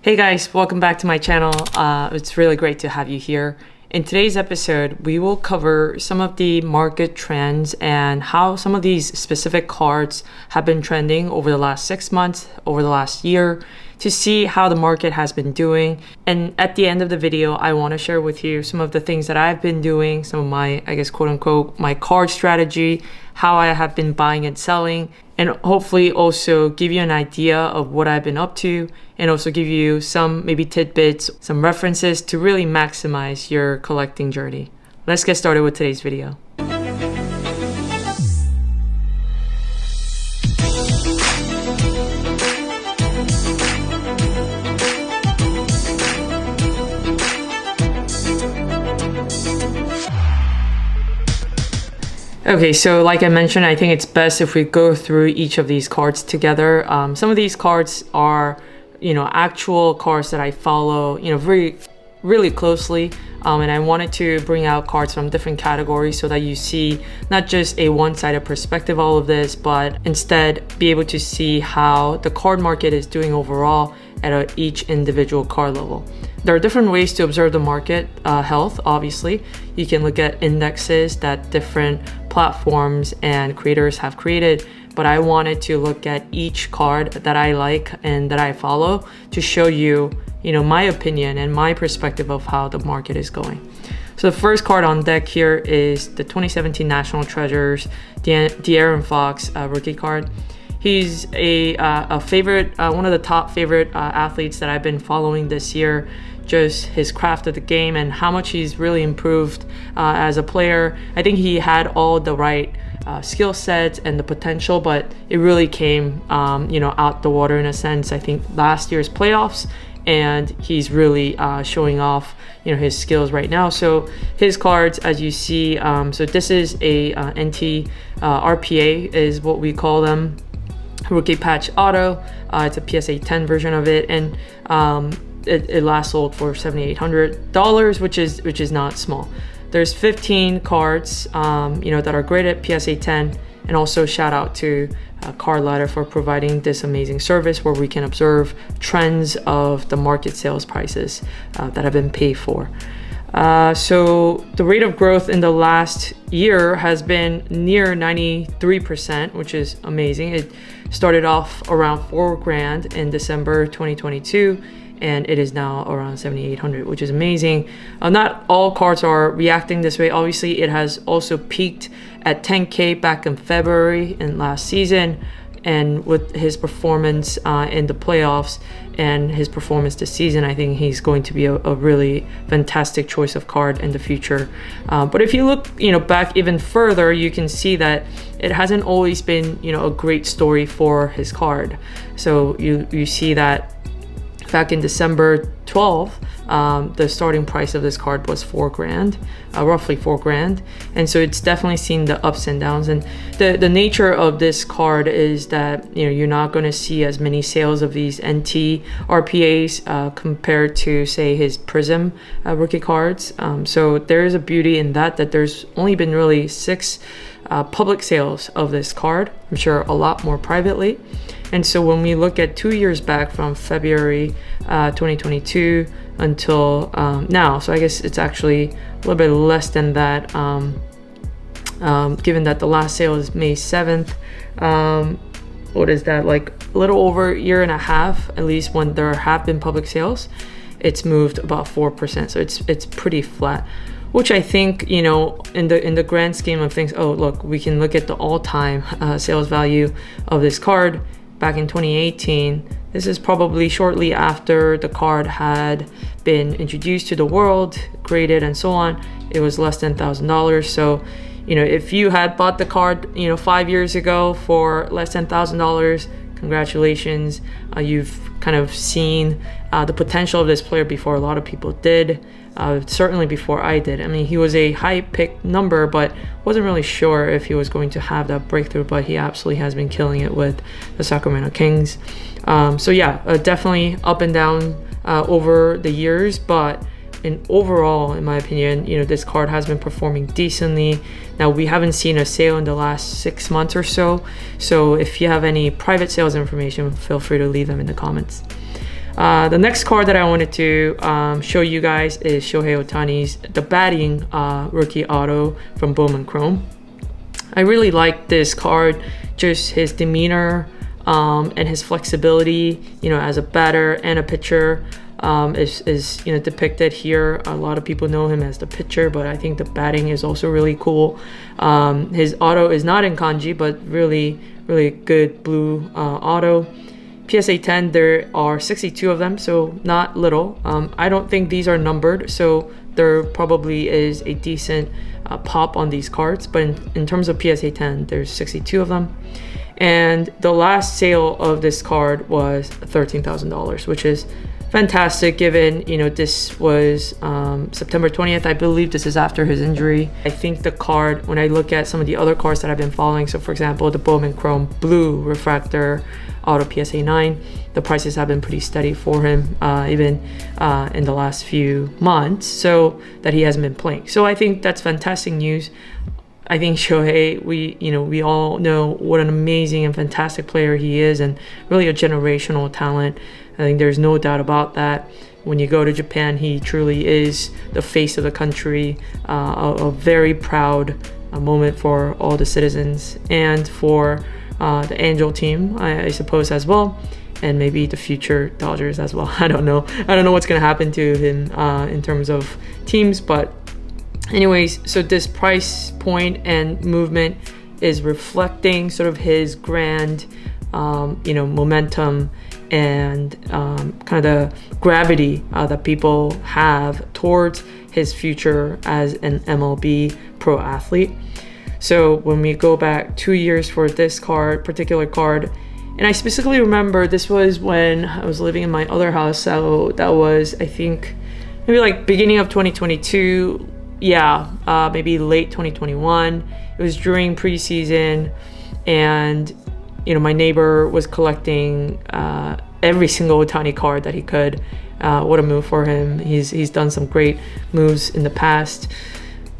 Hey guys, welcome back to my channel. It's really great to have you here. In today's episode, we will cover some of the market trends and how some of these specific cards have been trending over the last 6 months, over the last year, to see how the market has been doing. And at the end of the video, I want to share with you some of the things that I've been doing, some of my, quote unquote, my card strategy, how I have been buying and selling, and hopefully also give you an idea of what I've been up to, and also give you some maybe tidbits, some references to really maximize your collecting journey. Let's get started with today's video. Okay, so like I mentioned, I think it's best if we go through each of these cards together. Some of these cards are, actual cards that I follow, really closely. And I wanted to bring out cards from different categories so that you see not just a one-sided perspective of all of this, but instead be able to see how the card market is doing overall at each individual card level. There are different ways to observe the market health, obviously. You can look at indexes that different platforms and creators have created, but I wanted to look at each card that I like and that I follow to show you, my opinion and my perspective of how the market is going. So the first card on deck here is the 2017 National Treasures, De'Aaron Fox rookie card. He's a favorite, one of the top favorite athletes that I've been following this year. Just his craft of the game and how much he's really improved as a player. I think he had all the right skill sets and the potential, but it really came, out the water in a sense. I think last year's playoffs, and he's really showing off, his skills right now. So his cards, as you see, so this is a NT RPA is what we call them. Rookie patch auto. It's a PSA 10 version of it, and it last sold for $7,800, which is not small. There's 15 cards, that are graded PSA 10, and also shout out to Card Ladder for providing this amazing service where we can observe trends of the market sales prices that have been paid for. So the rate of growth in the last year has been near 93%, which is amazing. It started off around $4,000 in December 2022, and it is now around 7,800, which is amazing. Not all cards are reacting this way. Obviously, it has also peaked at 10K back in February in last season, and with his performance in the playoffs and his performance this season, I think he's going to be a really fantastic choice of card in the future. But if you look, back even further, you can see that it hasn't always been, a great story for his card. So you see that back in December 12th, the starting price of this card was $4,000, roughly $4,000, and so it's definitely seen the ups and downs. And the nature of this card is that you're not going to see as many sales of these NT RPAs compared to, say, his Prism rookie cards. So there is a beauty in that there's only been really 6 public sales of this card. I'm sure a lot more privately. And so when we look at 2 years back from February 2022 until now, so I guess it's actually a little bit less than that, given that the last sale is May 7th. What is that, like a little over a year and a half, at least when there have been public sales, it's moved about 4%. So it's pretty flat, which I think, in the grand scheme of things, we can look at the all-time sales value of this card. Back in 2018, this is probably shortly after the card had been introduced to the world, graded, and so on. It was less than $1,000. So, if you had bought the card, 5 years ago for less than $1,000, congratulations. You've kind of seen the potential of this player before a lot of people did. Certainly before I did. I mean, he was a high pick number, but wasn't really sure if he was going to have that breakthrough, but he absolutely has been killing it with the Sacramento Kings. So yeah, definitely up and down over the years, but overall, in my opinion, this card has been performing decently. Now, we haven't seen a sale in the last 6 months or so. So if you have any private sales information, feel free to leave them in the comments. The next card that I wanted to show you guys is Shohei Otani's the batting rookie auto from Bowman Chrome. I really like this card, just his demeanor and his flexibility, as a batter and a pitcher. Is depicted here. A lot of people know him as the pitcher, but I think the batting is also really cool. His auto is not in kanji, but really good blue auto. PSA 10, there are 62 of them, so not little. I don't think these are numbered, so there probably is a decent pop on these cards, but in terms of PSA 10, there's 62 of them. And the last sale of this card was $13,000, which is fantastic given, this was September 20th. I believe this is after his injury. I think the card, when I look at some of the other cards that I've been following, so for example, the Bowman Chrome Blue Refractor Auto PSA 9, the prices have been pretty steady for him, even in the last few months, so that he hasn't been playing. So I think that's fantastic news. I think Shohei, we all know what an amazing and fantastic player he is, and really a generational talent. I think there's no doubt about that. When you go to Japan, he truly is the face of the country, a very proud moment for all the citizens and for the Angel team, I suppose, as well, and maybe the future Dodgers as well. I don't know what's going to happen to him in terms of teams, but anyways, so this price point and movement is reflecting sort of his grand momentum and kind of the gravity that people have towards his future as an MLB pro athlete. So when we go back 2 years for this particular card, and I specifically remember this was when I was living in my other house, so that was, I think, maybe like beginning of 2022, maybe late 2021. It was during preseason, and my neighbor was collecting every single Otani card that he could. What a move for him. He's done some great moves in the past.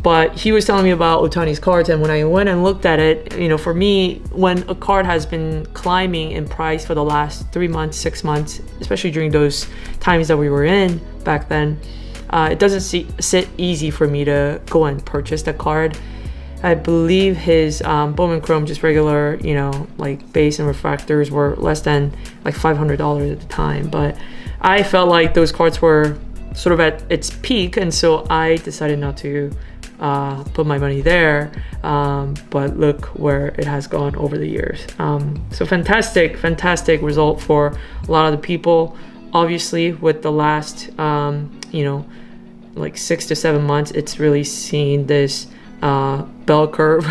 But he was telling me about Otani's cards, and when I went and looked at it, for me, when a card has been climbing in price for the last 3 months, 6 months, especially during those times that we were in back then, it doesn't sit easy for me to go and purchase the card. I believe his Bowman Chrome, just regular, like base and refractors, were less than like $500 at the time. But I felt like those cards were sort of at its peak, and so I decided not to put my money there. But look where it has gone over the years. So fantastic result for a lot of the people. Obviously, with the last, like 6 to 7 months, it's really seen this bell curve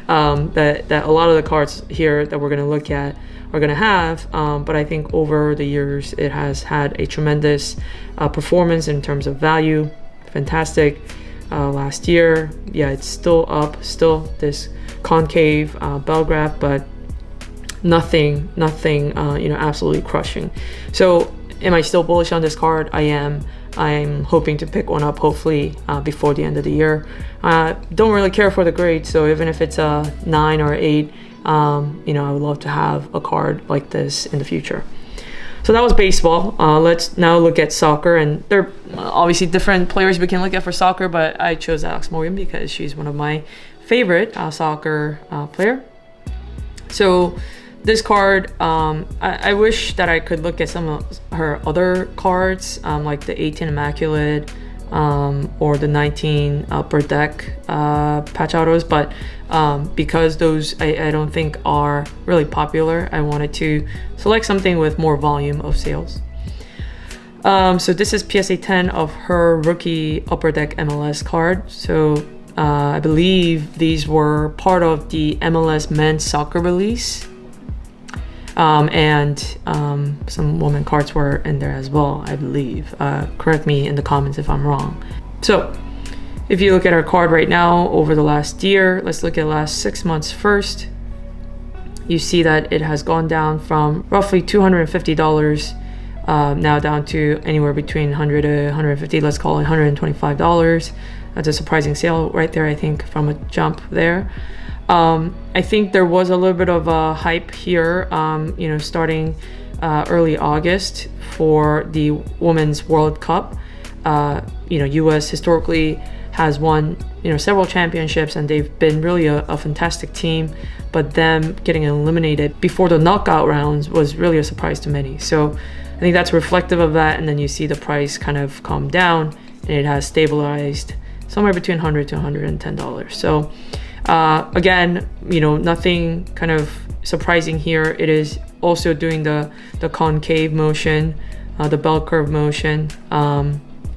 that a lot of the cards here that we're going to look at are going to have, but I think over the years it has had a tremendous performance in terms of value. Fantastic. Last year, it's still up, still this concave bell graph, but nothing absolutely crushing. So am I still bullish on this card? I am. I'm hoping to pick one up hopefully before the end of the year. Don't really care for the grade, so even if it's a 9 or 8, I would love to have a card like this in the future. So that was baseball. Let's now look at soccer, and there are obviously different players we can look at for soccer, but I chose Alex Morgan because she's one of my favorite soccer player. So this card, I wish that I could look at some of her other cards, like the 18 Immaculate or the 19 Upper Deck patch autos, but because those I don't think are really popular, I wanted to select something with more volume of sales. So this is PSA 10 of her rookie Upper Deck MLS card. So I believe these were part of the MLS men's soccer release. And some women cards were in there as well, I believe. Correct me in the comments if I'm wrong. So if you look at our card right now over the last year, let's look at the last 6 months first. You see that it has gone down from roughly $250 now down to anywhere between $100 to $150, let's call it $125. That's a surprising sale right there, I think, from a jump there. I think there was a little bit of a hype here, starting early August for the Women's World Cup. US historically has won several championships, and they've been really a fantastic team, but them getting eliminated before the knockout rounds was really a surprise to many. So I think that's reflective of that, and then you see the price kind of calm down, and it has stabilized somewhere between $100 to $110. So again, nothing kind of surprising here. It is also doing the concave motion, the bell curve motion,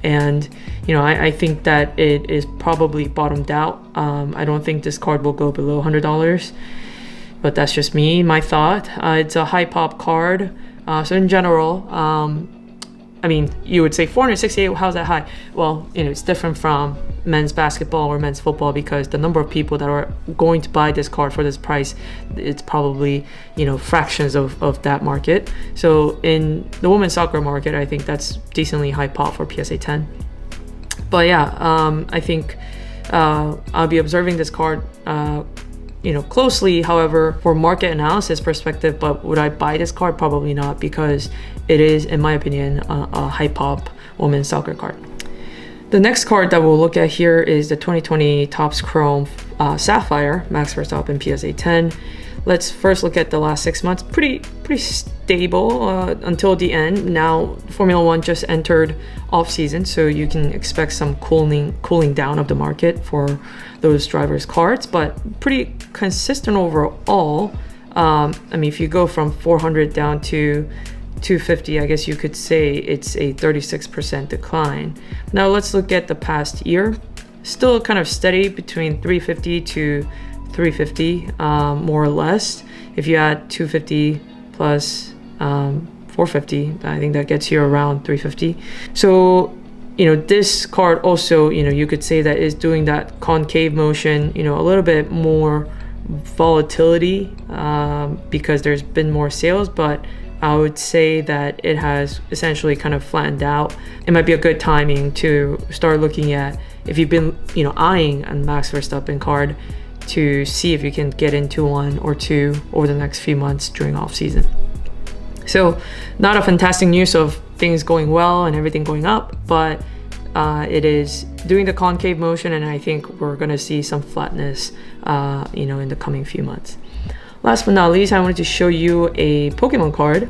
and I think that it is probably bottomed out. I don't think this card will go below $100, but that's just my thought. It's a high pop card, so in general, you would say 468, how's that high? Well, it's different from men's basketball or men's football, because the number of people that are going to buy this card for this price, it's probably fractions of that market. So in the women's soccer market, I think that's decently high pop for PSA 10. But yeah, I think I'll be observing this card closely, however, for market analysis perspective. But would I buy this card? Probably not, because it is, in my opinion, a high pop women's soccer card. The next card that we'll look at here is the 2020 Topps Chrome Sapphire Max Verstappen PSA 10. Let's first look at the last 6 months. Pretty stable until the end. Now Formula One just entered off season, so you can expect some cooling down of the market for those drivers' cards, but pretty consistent overall. If you go from 400 down to 250, I guess you could say it's a 36% decline. Now let's look at the past year. Still kind of steady between 350 to 350, more or less. If you add 250 plus 450, I think that gets you around 350. So this card also, you could say that is doing that concave motion, a little bit more volatility because there's been more sales, but I would say that it has essentially kind of flattened out. It might be a good timing to start looking at, if you've been eyeing a Max Verstappen card, to see if you can get into one or two over the next few months during off season. So not a fantastic news of things going well and everything going up, but it is doing the concave motion, and I think we're going to see some flatness in the coming few months. Last but not least, I wanted to show you a Pokemon card.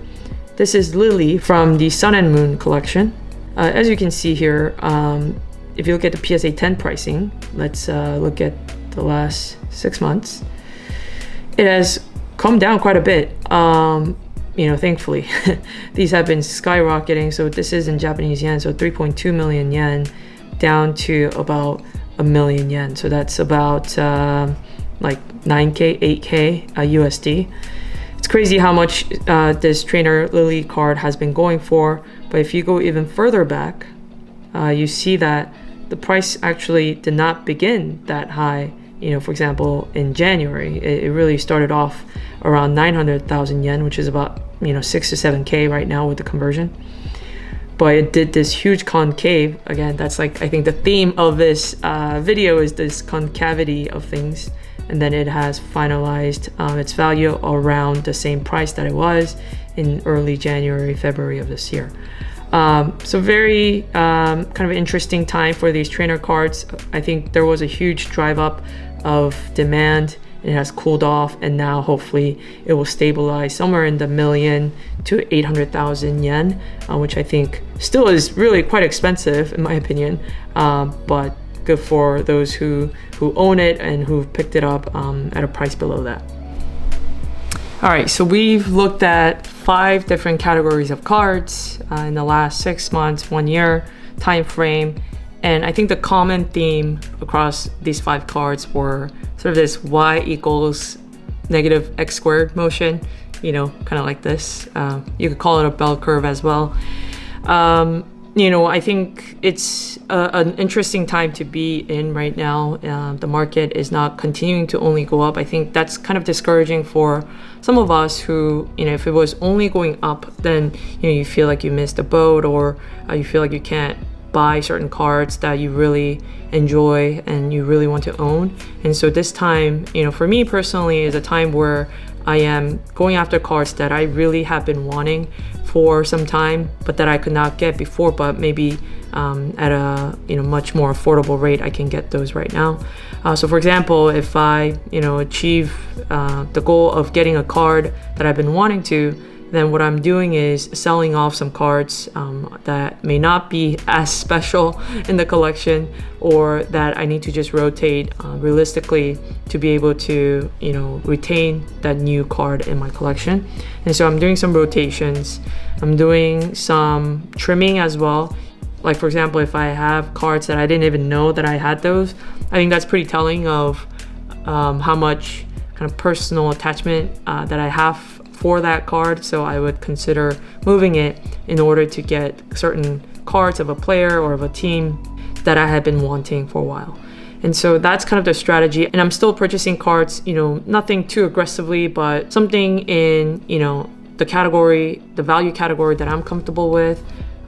This is Lillie from the Sun and Moon collection. As you can see here, if you look at the PSA 10 pricing, let's look at the last 6 months. It has come down quite a bit, thankfully. These have been skyrocketing. So this is in Japanese yen, so 3.2 million yen down to about 1 million yen. So that's about like 9K, 8K USD. It's crazy how much this trainer Lillie card has been going for. But if you go even further back, you see that the price actually did not begin that high. For example, in January, it really started off around 900,000 yen, which is about 6 to 7K right now with the conversion. But it did this huge concave. Again, that's like, I think the theme of this video is this concavity of things. And then it has finalized its value around the same price that it was in early January, February of this year. So very kind of interesting time for these trainer cards. I think there was a huge drive up of demand. It has cooled off, and now hopefully it will stabilize somewhere in the 1 million to 800,000 yen, which I think still is really quite expensive in my opinion, but good for those who own it and who've picked it up at a price below that. All right, so we've looked at 5 different categories of cards in the last 6 months, 1 year time frame. And I think the common theme across these 5 cards were sort of this y equals negative x squared motion, kind of like this. You could call it a bell curve as well. I think it's an interesting time to be in right now. The market is not continuing to only go up. I think that's kind of discouraging for some of us who, if it was only going up, then, you feel like you missed a boat, or you feel like you can't buy certain cards that you really enjoy and you really want to own. And so this time, for me personally, is a time where I am going after cards that I really have been wanting for some time, but that I could not get before, but maybe at a much more affordable rate I can get those right now. So for example, if I achieve the goal of getting a card that I've been wanting to, then what I'm doing is selling off some cards that may not be as special in the collection, or that I need to just rotate realistically to be able to retain that new card in my collection. And so I'm doing some rotations. I'm doing some trimming as well. Like for example, if I have cards that I didn't even know that I had those, I think that's pretty telling of how much kind of personal attachment that I have for that card. So I would consider moving it in order to get certain cards of a player or of a team that I had been wanting for a while. And so that's kind of the strategy. And I'm still purchasing cards, nothing too aggressively, but something in, the category, the value category that I'm comfortable with.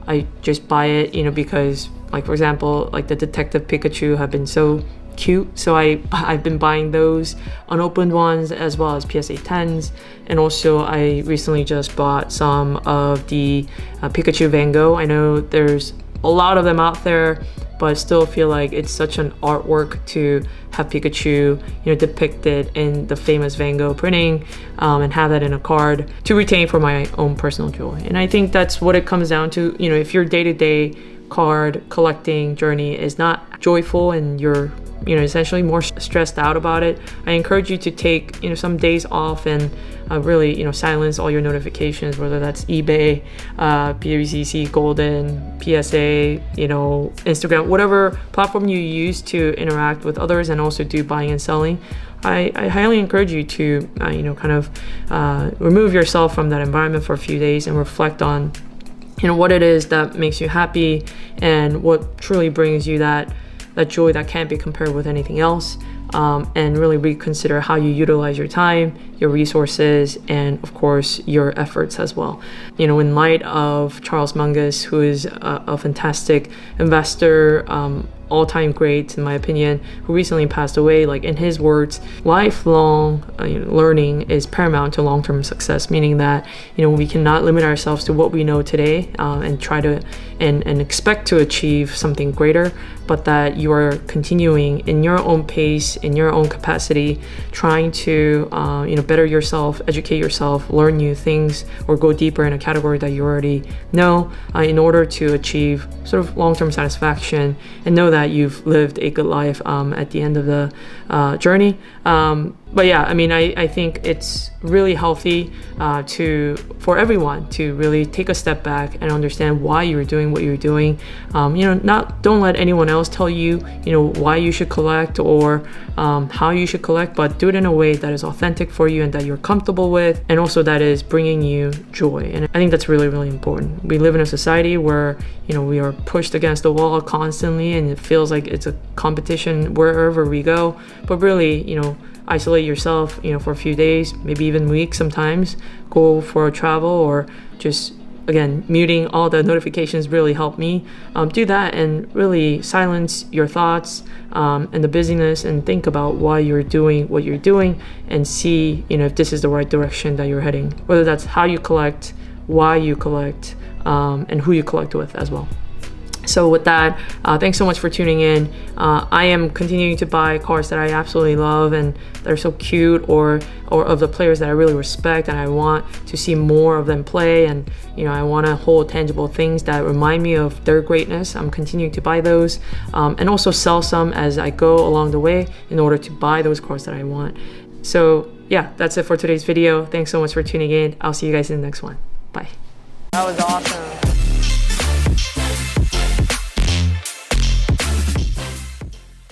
I just buy it, because like, for example, like the Detective Pikachu have been so cute. So I've been buying those unopened ones as well as PSA 10s. And also I recently just bought some of the Pikachu Van Gogh. I know there's a lot of them out there, but I still feel like it's such an artwork to have Pikachu, depicted in the famous Van Gogh printing, and have that in a card to retain for my own personal joy. And I think that's what it comes down to. If your day-to-day card collecting journey is not joyful and you're essentially more stressed out about it, I encourage you to take some days off and really silence all your notifications, whether that's eBay, PWCC, Golden, PSA, Instagram, whatever platform you use to interact with others and also do buying and selling. I highly encourage you to remove yourself from that environment for a few days and reflect on what it is that makes you happy and what truly brings you that joy that can't be compared with anything else, and really reconsider how you utilize your time, your resources, and of course your efforts as well. In light of Charles Munger, who is a fantastic investor, all-time great in my opinion, who recently passed away, like in his words, lifelong learning is paramount to long-term success, meaning that we cannot limit ourselves to what we know today and try to and expect to achieve something greater, but that you are continuing in your own pace, in your own capacity, trying to better yourself, educate yourself, learn new things, or go deeper in a category that you already know, in order to achieve sort of long-term satisfaction and know that you've lived a good life at the end of the journey. But yeah, I think it's really healthy for everyone to really take a step back and understand why you're doing what you're doing. Don't let anyone else tell you, why you should collect or how you should collect, but do it in a way that is authentic for you and that you're comfortable with, and also that is bringing you joy. And I think that's really, really important. We live in a society where we are pushed against the wall constantly, and it feels like it's a competition wherever we go. But really, isolate yourself, for a few days, maybe even weeks sometimes. Go for a travel, or just, again, muting all the notifications really helped me. Do that and really silence your thoughts and the busyness, and think about why you're doing what you're doing, and see, if this is the right direction that you're heading. Whether that's how you collect, why you collect, and who you collect with as well. So with that, thanks so much for tuning in. I am continuing to buy cards that I absolutely love and that are so cute, or of the players that I really respect, and I want to see more of them play, and I want to hold tangible things that remind me of their greatness. I'm continuing to buy those, and also sell some as I go along the way in order to buy those cards that I want. So yeah, that's it for today's video. Thanks so much for tuning in. I'll see you guys in the next one. Bye. That was awesome.